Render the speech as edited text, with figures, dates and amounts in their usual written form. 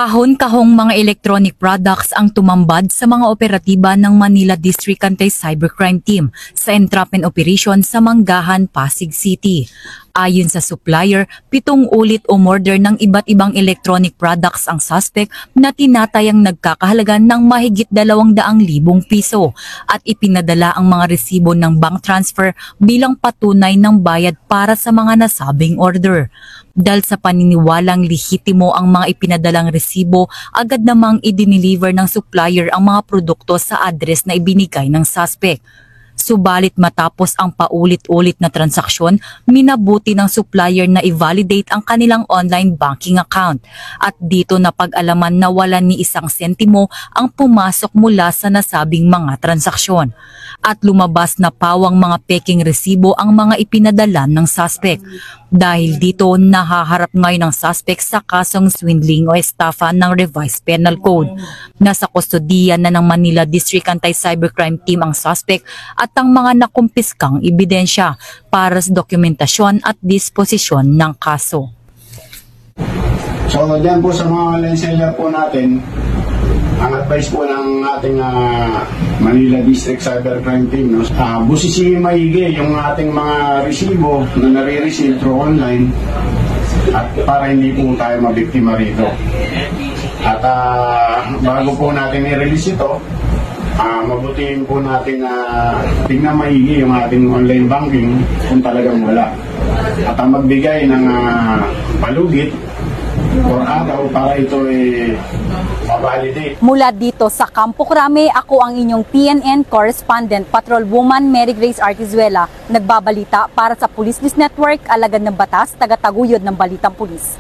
Kahon-kahong mga electronic products ang tumambad sa mga operatiba ng Manila District Anti-Cybercrime Team sa entrapment operation sa Manggahan, Pasig City. Ayon sa supplier, 7 ulit umorder ng iba't ibang electronic products ang suspect na tinatayang nagkakahalaga ng mahigit 200,000 piso at ipinadala ang mga resibo ng bank transfer bilang patunay ng bayad para sa mga nasabing order. Dahil sa paniniwalang lehitimo ang mga ipinadalang resibo, agad namang idineliver ng supplier ang mga produkto sa address na ibinigay ng suspect. Subalit matapos ang paulit-ulit na transaksyon, minabuti ng supplier na i-validate ang kanilang online banking account at dito napag-alaman na wala ni 1 sentimo ang pumasok mula sa nasabing mga transaksyon. At lumabas na pawang mga peking resibo ang mga ipinadala ng suspect. Dahil dito, nahaharap ngayon ang suspect sa kasong swindling o estafa ng Revised Penal Code. Nasa kustodiya na ng Manila District Anti-Cybercrime Team ang suspect at ang mga nakumpiskang ebidensya para sa dokumentasyon at disposisyon ng kaso. So dyan po sa mga line seller po natin, ang advice po ng ating Manila District Cybercrime Team, no? Busisiin maigi yung ating mga resibo na nare-receive through online at para hindi po tayo mabiktima rito. At bago po natin i-release ito, mabutihin po natin tingnan maigi yung ating online banking kung talagang wala. At magbigay ng palugit or agaw para ito ma-validate. Mula dito sa Campo Crame, ako ang inyong PNN correspondent, Patrolwoman Mary Grace Artizuela, nagbabalita para sa Police News Network, alagad ng batas, tagataguyod ng Balitang Pulis.